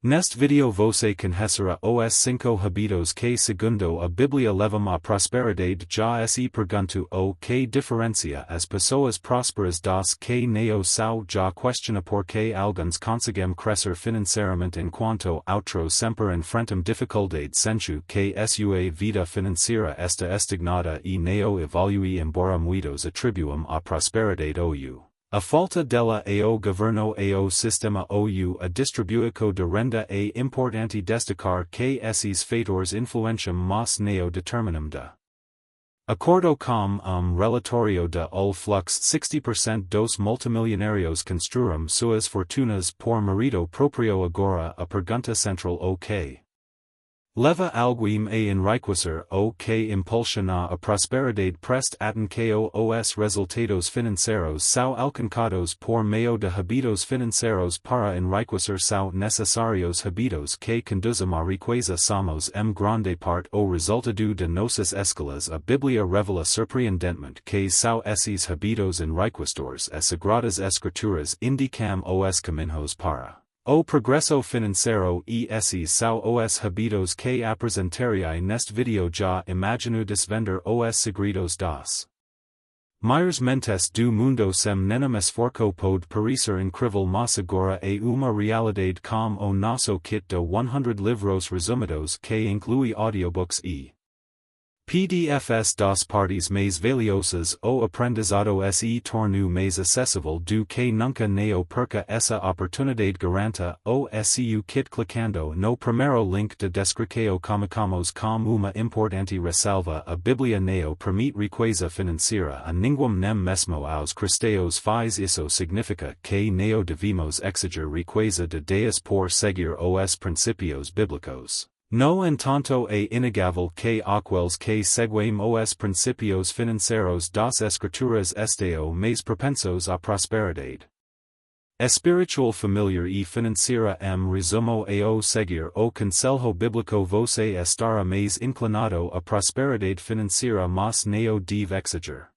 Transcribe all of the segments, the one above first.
Neste video você conhecerá os 5 hábitos que segundo a Bíblia levam à prosperidade. Já se pergunto o que diferencia as pessoas prósperas das que não são. Já questiona por que alguns conseguem crescer financeiramente enquanto outros sempre enfrentam dificuldades. Sentiu que sua vida financeira está estagnada e não evolui, embora muitos atribuam a prosperidade ou a falta dela ao governo ao sistema ou a distribuição de renda. É importante destacar que esses fatores influenciam mas não determinam de acordo com relatório de o flux 60% dos multimilionários construíram suas fortunas por mérito próprio. Agora a pergunta central o que leva alguém a enriquecer ou que impulsiona a prosperidade. Preste atenção que os resultados financeiros são alcançados por meio de hábitos financeiros. Para enriquecer são necessários hábitos que conduzem à riqueza. Somos grande parte o resultado de nossas escolhas. A Bíblia revela surpreendentemente que são esses hábitos enriquecedores. As Sagradas Escrituras indicam os caminhos para o progresso financeiro e esses são os hábitos que apresentarei neste vídeo. Já imagino desvendar os segredos das maiores mentes do mundo. Sem nenhum esforço pode parecer incrível, mas agora é uma realidade com o nosso kit de 100 livros resumidos que inclui audiobooks e PDFs das partes mais valiosas. O aprendizado se tornou mais acessível do que nunca. Não perca essa oportunidade. Garanta o seu kit clicando no primeiro link de descrição. Começamos com uma importante ressalva. A Bíblia não permite riqueza financeira a ninguém, nem mesmo aos cristãos. Faz isso significa que não devemos exigir riqueza de Deus por seguir os princípios bíblicos. No entanto, é inegável que aqueles que seguem os princípios financeiros das Escrituras estão mais propensos à prosperidade espiritual, familiar e financeira. Resumo ao seguir o conselho bíblico. Você estará mais inclinado à prosperidade financeira, mas não deve exigir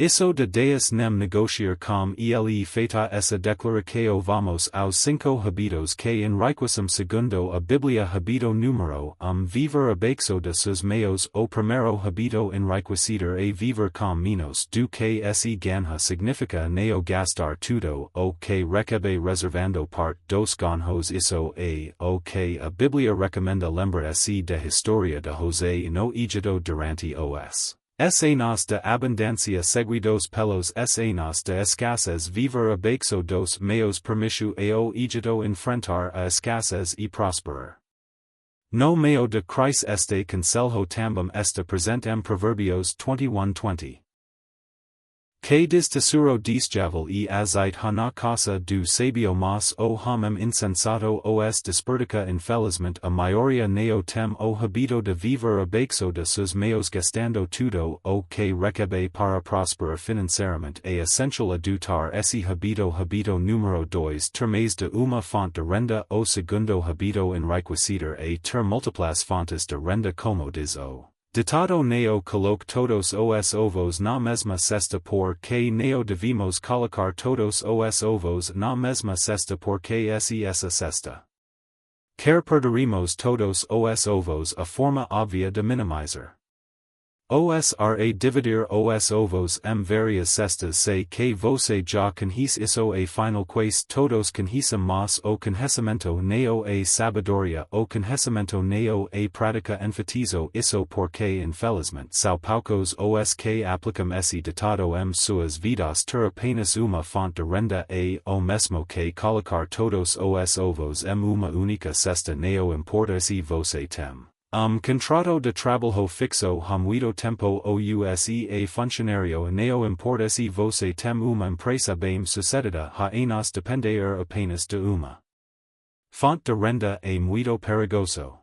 isso de Deus nem negociar com ele. Feita essa declaração, vamos aos 5 hábitos que enriquecem segundo a Bíblia. Hábito número 1: viver abaixo de seus meios. O primeiro hábito enriquecedor é viver com menos do que se ganha. Significa não gastar tudo o que recebe, reservando parte dos ganhos. Isso é o que a Bíblia recomenda. Lembra-se da história de José no Egito durante os anos de abundância seguidos pelos anos de escassez. Viver abaixo dos meios permitiu ao Egito enfrentar a escassez e prosperar. No meio de crise. Este conselho também está presente em Provérbios 21:20. Que diz tesouro desjável e azeite na casa do sábio, mas o homem insensato os desperdiça. Infelizmente a maioria não tem o hábito de viver abaixo de seus meios, gastando tudo o que recebe. Para prosperar financeiramente é essencial adotar esse hábito. Hábito número 2: ter mais de uma fonte de renda. O segundo hábito enriquecedor é ter múltiplas fontes de renda. Como diz o ditado, não coloque todos os ovos na mesma cesta, porque não devemos colocar todos os ovos na mesma cesta, porque essa cesta quer perderemos todos os ovos. A forma óbvia de minimizar os dividir os ovos em várias cestas. Sei que você já conhece isso. A final quase todos conhecem, mas o conhecimento não é sabedoria. O conhecimento não é prática. Enfatizo isso porque infelizmente são poucos os que aplicam esse ditado em suas vidas. Ter apenas uma fonte de renda é o mesmo que colocar todos os ovos em uma única cesta. Não importa se você tem contrato de trabalho fixo há muito tempo ou se é funcionário. Não importa se você tem uma empresa bem sucedida há anos. Depender apenas de uma fonte de renda é muito perigoso.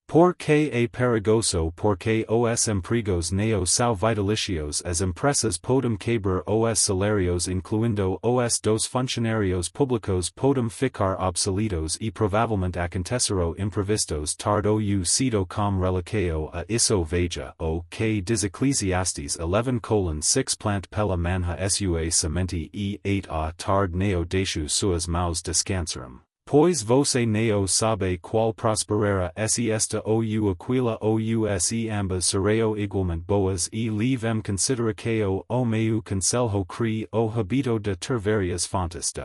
Por que é perigoso? Porque os empregos não são vitalicios. As empresas podem quebrar. Os salários, incluindo os dos funcionários públicos, podem ficar obsoletos e provavelmente acontecerão imprevistos tarde ou cedo. Com relação a isso, veja o que diz Eclesiastes 11:6. Plant pela manhã sua semente e à tarde não deixo suas mãos descansarem. Pois você não sabe qual prosperera se esta ou aquila ou se ambas serão igualmente boas e levem consideração o meu conselho cri o hábito de ter várias fontes de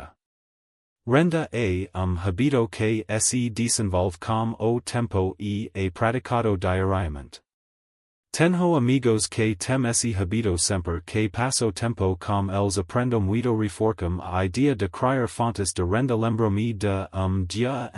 renda hábito que se desenvolve com o tempo e é praticado diariamente. Tenho amigos que tem esse hábito sempre que passo tempo com eles aprendo muito reforcam a idea de criar fontes de renda lembro-me de dia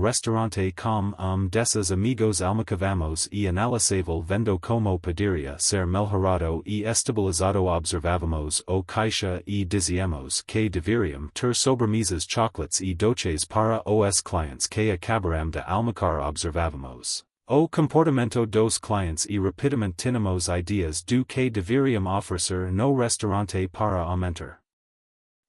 restaurante com desses amigos almoçávamos e analisável vendo como poderia ser melhorado e estabilizado observávamos o caixa e dizíamos que deveriam ter sobremesas chocolates e doces para os clientes que acabaram de almoçar observávamos o comportamento dos clientes e rapidamente tínhamos ideas do que deveriam oferecer no restaurante para aumentar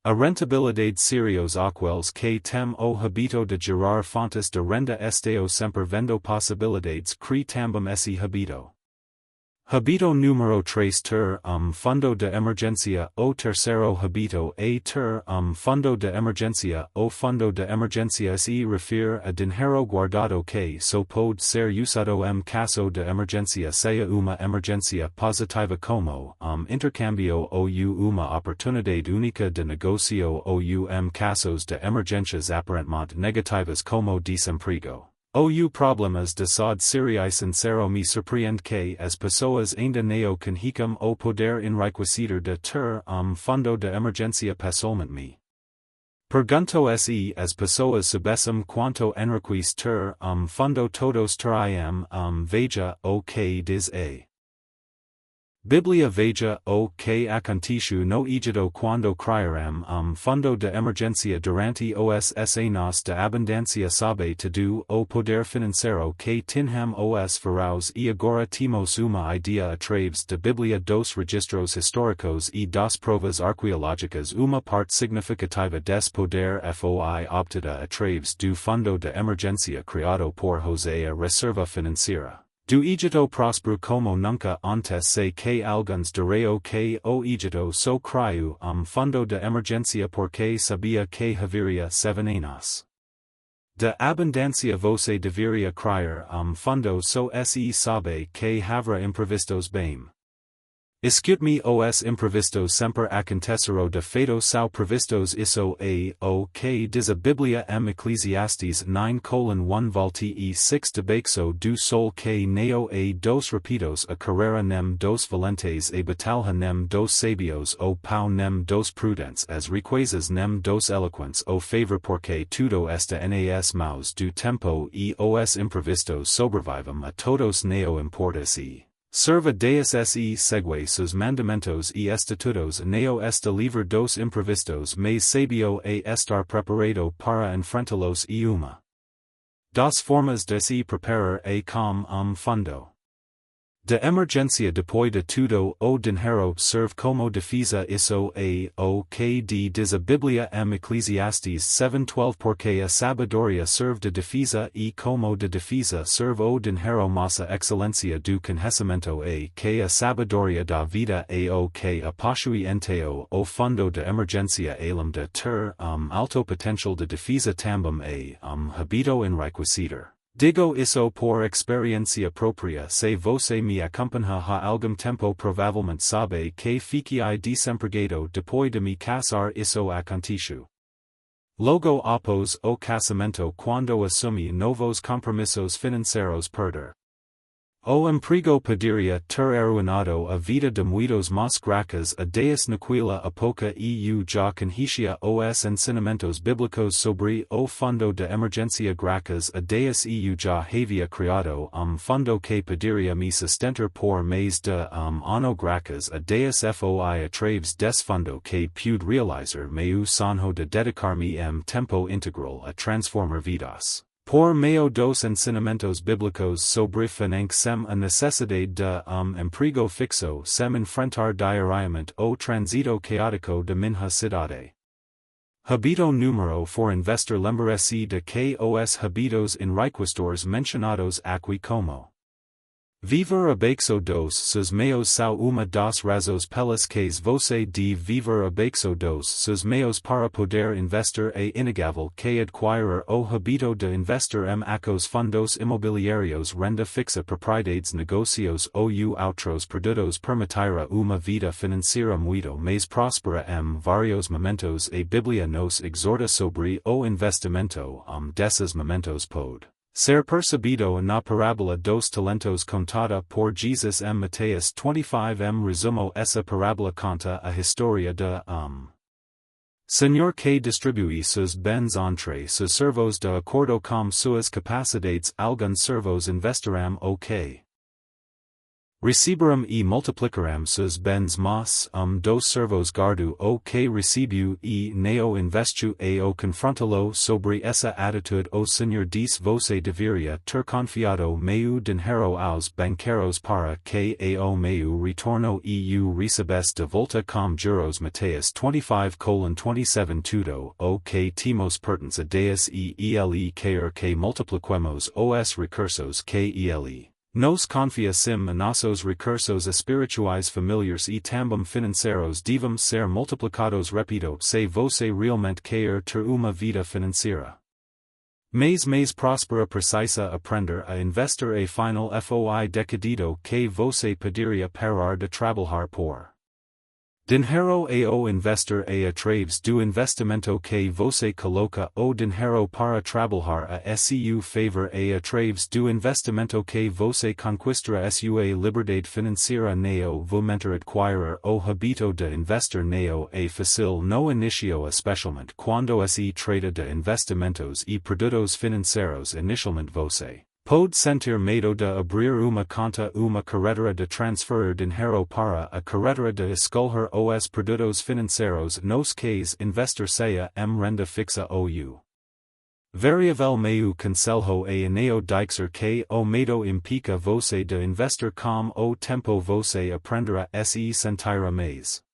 a rentabilidade serios aqueles que tem o hábito de gerar fontes de renda estão sempre vendo possibilidades cri também esse hábito. Hábito número 3 ter fundo de emergência o terceiro hábito é ter fundo de emergência o fundo de emergência se refere a dinheiro guardado que só pode ser usado caso de emergência seja uma emergência positiva como intercambio ou uma oportunidade única de negócio ou casos de emergências aparentemente negativas como desemprego. O problemas de saúde seriais sincero me surpreende que as pessoas ainda não conhecem o poder enriquecido de ter fundo de emergência pessoalmente me. Pergunto se as pessoas soubessem quanto enriquece ter fundo todos teriam veja o que diz a Bíblia veja o que aconteceu no Egito quando criaram fundo de emergência durante os anos de abundância sabe tudo o poder financeiro que tinham os faraós e agora temos uma ideia através da Bíblia dos registros históricos e das provas arqueológicas uma parte significativa desse poder foi obtida através do fundo de emergência criado por José a reserva financeira do Egito próspero como nunca antes sei que alguns dirão que o Egito só criou fundo de emergência porque sabia que haveria 7 anos de abundância você deveria criar fundo só se sabe que haverá imprevistos bem. Escute-me os imprevistos sempre acontecerão de fato são previstos isso é o que diz a Bíblia Eclesiastes 9:1 volte e 6 debaixo do sol que neo é dos rapidos a carreira nem dos valentes a batalha nem dos sabios o pão nem dos prudentes as riquezas nem dos eloquentes o favor porque tudo está nas mãos do tempo e os imprevistos sobrevivem a todos neo importa se serva Deus se segue sus mandamentos e estatutos neo está livre dos imprevistos mas sabio a estar preparado para enfrentá-los e uma das formas de se preparar é com fundo de emergência depois de tudo o dinheiro serve como defesa isso é o que diz a Bíblia Eclesiastes 7:12 porque a sabedoria serve de defesa e como de defesa serve o dinheiro mas a excelência do conhecimento é que a sabedoria da vida é o que a possui enteo o fundo de emergência além de ter alto potencial de defesa também é hábito enriquecido. Digo isso por experiência própria se você me acompanha há algum tempo provavelmente sabe que fiquei desempregado depois de me casar isso aconteceu. Logo após o casamento quando assumi novos compromissos financeiros perder o emprego poderia ter arruinado a vida de muitos mas graças a Deus naquela época eu já conhecia os ensinamentos bíblicos sobre o fundo de emergência graças a Deus eu já havia criado fundo que poderia me sustentar por mais de ano graças a Deus foi através desse fundo que pude realizar meu sonho de dedicar-me tempo integral a transformar vidas. Por meio dos ensinamentos bíblicos sobre finanças sem a necessidade de emprego fixo sem enfrentar diariamente o trânsito caótico de minha cidade. Hábito número 4 investir lembra-se de que os hábitos enriquecedores mencionados aqui como Viver abaixo dos seus meus são uma das razões pelas quais você deve viver abaixo dos seus meus para poder investir é inegável que adquirir o hábito de investir acos fundos imobiliários renda fixa propriedades negócios ou outros produtos permitirá uma vida financeira muito mais próspera vários momentos a Bíblia nos exorta sobre o investimento desses momentos pode ser percebido na parábola dos talentos contada por Jesus Mateus 25 resumo essa parábola conta a história de Senhor que distribui seus bens entre seus servos de acordo com suas capacidades alguns servos investirão o que receberão e multiplicarão seus bens mas dos servos guardo o que recebeu e neo investiu o confrontá-lo sobre essa atitude o Senhor disse você deveria ter confiado meu dinheiro aos banqueiros para que o meu retorno recebesse de volta com juros Mateus 25:27 tudo o que temos pertence a Deus e ele quer que multipliquemos os recursos que ele nos confia sim nossos recursos espirituais familiares e também financeiros devem ser multiplicados repito se você realmente quer ter uma vida financeira mais próspera precisa aprender a investir e final foi decidido que você poderia parar de trabalhar por dinheiro o investir através do investimento que você coloca o dinheiro para trabalhar a seu favor através do investimento que você conquistará sua liberdade financeira neo momento adquirir o hábito de investir neo fácil no início especialmente quando se trata de investimentos e produtos financeiros inicialmente você pode sentir medo de abrir uma conta uma carreira de transferir dinheiro para a carreira de escolher os produtos financeiros nos quais investir seja renda fixa ou variável meu conselho neo dizer que o medo implica você de investir com o tempo você aprenderá se sentirá mais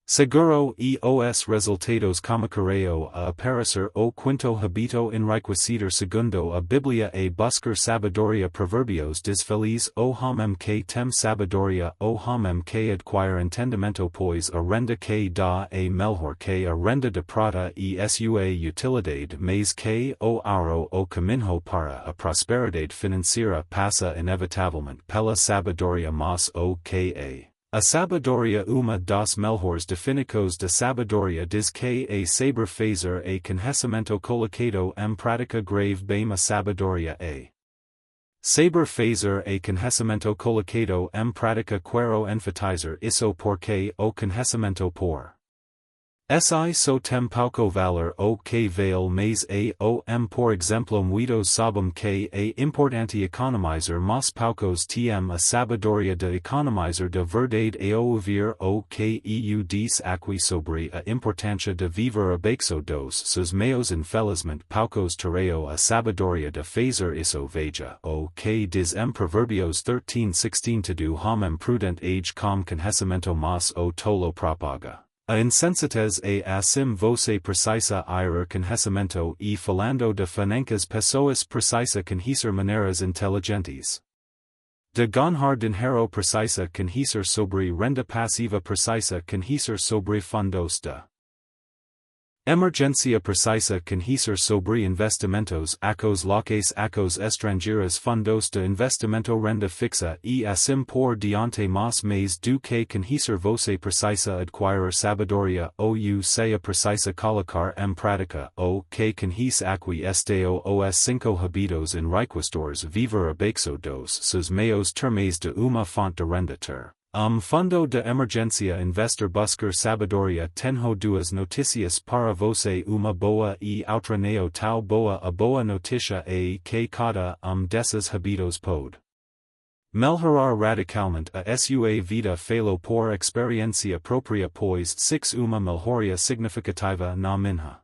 seguro e os resultados começarão a aparecer o quinto hábito enriquecido segundo a Bíblia buscar sabedoria provérbios diz feliz o homem que tem sabedoria o homem que adquire entendimento pois a renda que dá melhor que a renda de prata e sua utilidade mais que o ouro o caminho para a prosperidade financeira passa inevitavelmente pela sabedoria mas o que a sabedoria uma das melhores definições de sabedoria diz que saber fazer conhecimento colocado prática grave bem a sabedoria saber fazer conhecimento colocado prática quero enfatizar isso porque o conhecimento por so tem pouco valor o que vale mais por exemplo muitos sabem que importante economizar mas poucos têm a sabedoria de economizar de verdade ouvir o que diz aqui sobre a importância de viver abaixo dos seus meios infelizmente poucos terão a sabedoria de fazer isso veja o que diz provérbios 13:16 todo homem prudente age com conhecimento mas o tolo propaga a insensatez assim você precisa ir conhecimento e falando de finanças pessoas precisa conhecer maneiras inteligentes de ganhar dinheiro precisa conhecer sobre renda passiva precisa conhecer sobre fundos de emergência precisa conhecer sobre investimentos acos locais acos estrangeiros fundos de investimento renda fixa e assim por diante mas mais do que conhecer você precisa adquirir sabedoria ou seja precisa colocar prática o que conhece aqui este os 5 hábitos enriquecedores viver abaixo dos seus meios termais de uma fonte de renda ter fundo de emergência investir buscar sabedoria tenho duas notícias para você uma boa e outra não tão boa a boa notícia que cada desses hábitos pode melhorar radicalmente a sua vida falo por experiência própria pois 6 uma melhoria significativa na minha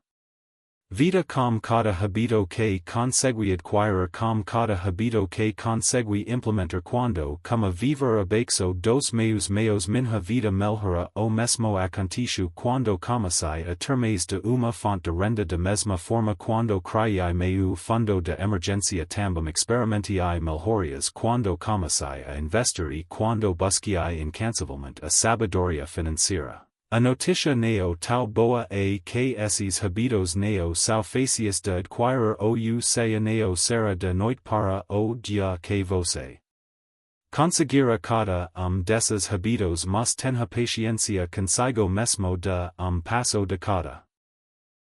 Vida com cada habito que consegui adquirir com cada habito que consegui implementar quando como viver abaixo dos meus minha vida melhora o mesmo acontece quando comecei a ter mais de uma fonte de renda da mesma forma quando criei meu fundo de emergência também experimentei melhorias quando comecei a investir e quando busquei incansavelmente a sabedoria financeira. A notícia neo tal boa a que esses habitos neo são fáceis de adquirir ou seja neo será de noite para o dia que você conseguirá cada desses habitos mas tenha paciência consigo mesmo de passo de cada